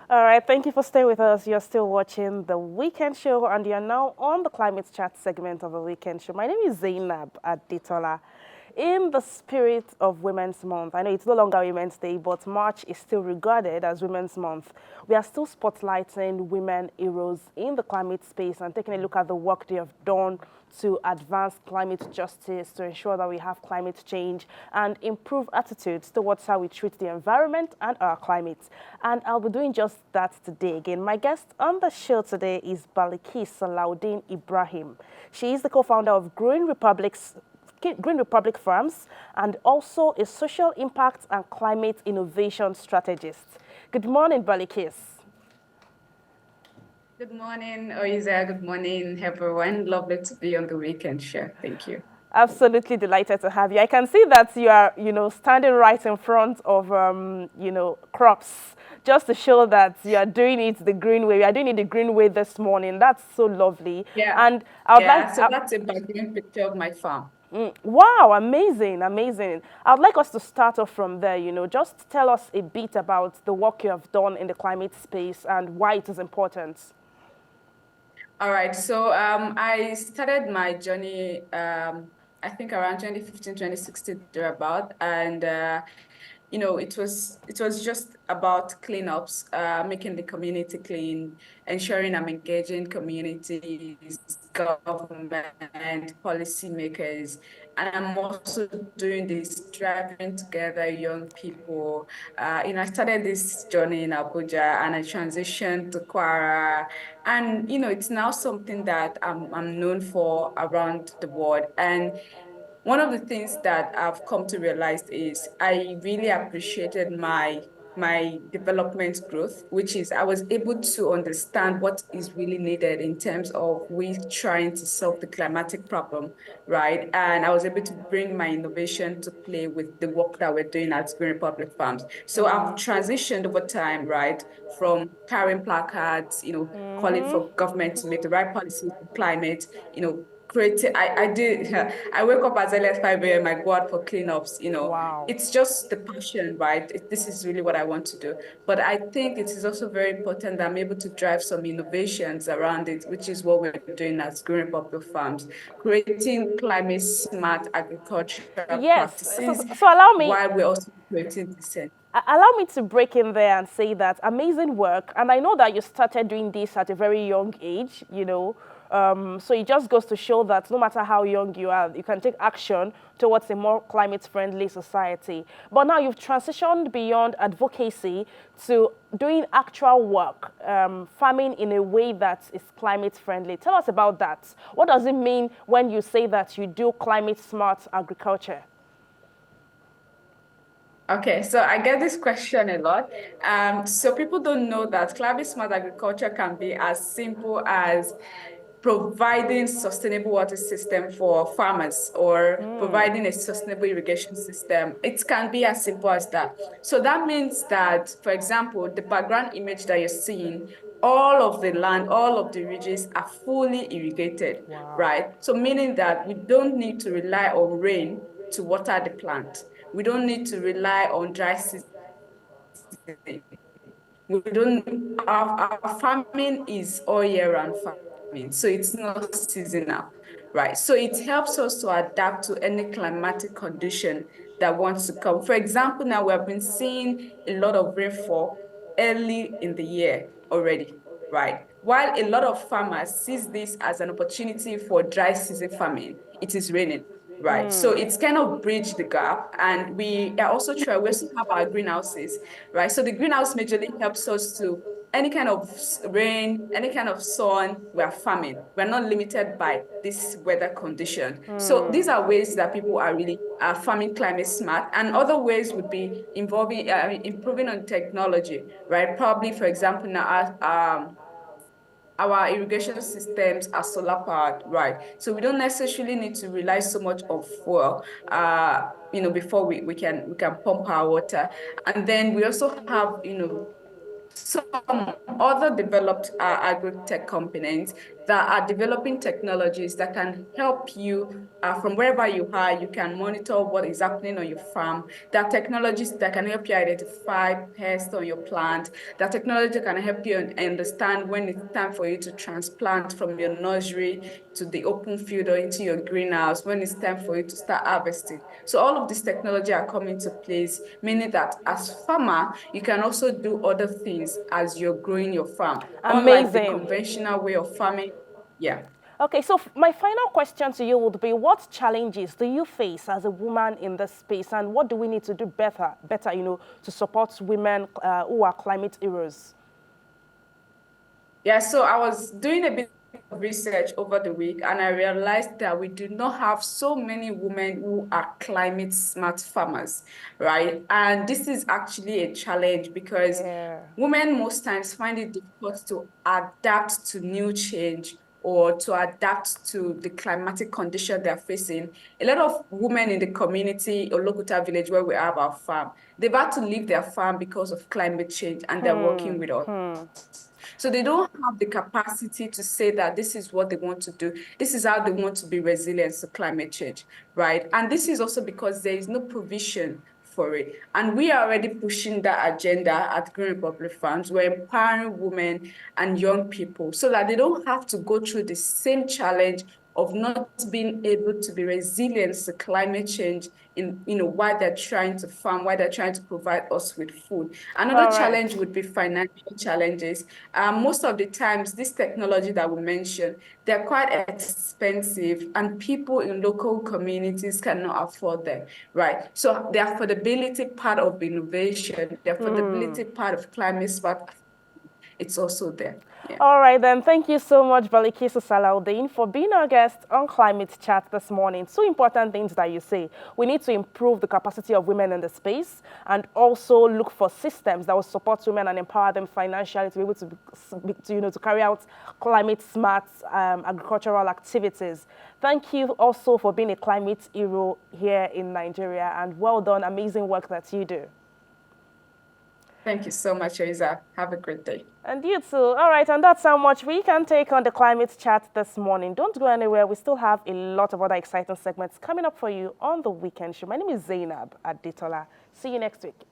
All right, thank you for staying with us. You're still watching the Weekend Show, and you're now on the Climate Chat segment of the Weekend Show. My name is Zainab Aditola. In the spirit of Women's Month, I know it's no longer Women's Day, but March is still regarded as Women's Month. We are still spotlighting women heroes in the climate space and taking a look at the work they have done to advance climate justice, to ensure that we have climate change and improve attitudes towards how we treat the environment and our climate. And I'll be doing just that today again. My guest on the show today is Baliki Salaudin Ibrahim. She is the co-founder of Green Republic Farms and also a social impact and climate innovation strategist. Good morning, Balikis. Good morning, Oiza. Good morning, everyone. Lovely to be on the Weekend Show. Thank you. Absolutely delighted to have you. I can see that you are, standing right in front of, crops, just to show that you are doing it the green way. We are doing it the green way this morning. That's so lovely. Yeah, And I would like, yeah. So that's a background picture of my farm. wow, amazing, amazing. I would like us to start off from there, just tell us a bit about the work you have done in the climate space and why it is important. All right. So I started my journey, I think around 2015, 2016, thereabout, and it was just about cleanups, making the community clean, ensuring I'm engaging communities, government, policymakers, and I'm also doing this driving together young people. I started this journey in Abuja and I transitioned to Kwara, and it's now something that I'm known for around the world. And one of the things that I've come to realize is I really appreciated my development growth, which is I was able to understand what is really needed in terms of we trying to solve the climatic problem, right? And I was able to bring my innovation to play with the work that we're doing at Green Republic Farms. So I've transitioned over time, right, from carrying placards, calling Mm-hmm. for government to make the right policies for climate, creating. I did. I wake up as early as 5 a.m. I go out for cleanups. Wow. It's just the passion, right? This is really what I want to do. But I think it is also very important that I'm able to drive some innovations around it, which is what we're doing at Green Republic Farms, creating climate smart agricultural Yes. So, practices so allow me while we're also creating decent. allow me to break in there and say that amazing work. And I know that you started doing this at a very young age, so it just goes to show that no matter how young you are, you can take action towards a more climate-friendly society. But now you've transitioned beyond advocacy to doing actual work, farming in a way that is climate-friendly. Tell us about that. What does it mean when you say that you do climate-smart agriculture? Okay, so I get this question a lot. So people don't know that climate smart agriculture can be as simple as providing sustainable water system for farmers or providing a sustainable irrigation system. It can be as simple as that. So that means that, for example, the background image that you're seeing, all of the land, all of the ridges are fully irrigated, Wow. right? So meaning that we don't need to rely on rain to water the plant. We don't need to rely on dry season. We don't, our farming is all year round farming, so it's not seasonal, right? So it helps us to adapt to any climatic condition that wants to come. For example, now we have been seeing a lot of rainfall early in the year already, right? While a lot of farmers sees this as an opportunity for dry season farming, it is raining. Right. So it's kind of bridge the gap. And we also have our greenhouses, right? So the greenhouse majorly helps us to any kind of rain, any kind of sun, we are farming. We're not limited by this weather condition. So these are ways that people are really farming climate smart. And other ways would be involving improving on technology, right? Probably, for example, now our irrigation systems are solar powered, right? So we don't necessarily need to rely so much on fuel, before we can pump our water. And then we also have, some other developed agri-tech components that are developing technologies that can help you from wherever you are. You can monitor what is happening on your farm. There are technologies that can help you identify pests on your plant. That technology can help you understand when it's time for you to transplant from your nursery to the open field or into your greenhouse, when it's time for you to start harvesting. So all of this technology are coming to place, meaning that as farmer, you can also do other things as you're growing your farm, unlike the Amazing. conventional way of farming. Yeah. Okay, so my final question to you would be, what challenges do you face as a woman in this space, and what do we need to do better, to support women who are climate heroes? Yeah, so I was doing a bit of research over the week and I realized that we do not have so many women who are climate smart farmers, right? And this is actually a challenge because Yeah. women most times find it difficult to adapt to new change or to adapt to the climatic condition they're facing. A lot of women in the community or local village where we have our farm, they've had to leave their farm because of climate change and they're working with us. So they don't have the capacity to say that this is what they want to do. This is how they want to be resilient to climate change, right? And this is also because there is no provision for it. And we are already pushing that agenda at Green Republic Farms. We're empowering women and young people so that they don't have to go through the same challenge of not being able to be resilient to climate change in while they're trying to farm, while they're trying to provide us with food. Another All right. challenge would be financial challenges. Most of the times, this technology that we mentioned, they're quite expensive and people in local communities cannot afford them, right? So the affordability part of innovation, the affordability part of climate smart, it's also there. Yeah. All right, then. Thank you so much, Balikisu Salaudin, for being our guest on Climate Chat this morning. Two important things that you say. We need to improve the capacity of women in the space and also look for systems that will support women and empower them financially to be able to carry out climate smart agricultural activities. Thank you also for being a climate hero here in Nigeria, and well done. Amazing work that you do. Thank you so much, Eliza. Have a great day. And you too. All right, and that's how much we can take on the climate chat this morning. Don't go anywhere. We still have a lot of other exciting segments coming up for you on the weekend show. My name is Zainab Aditola. See you next week.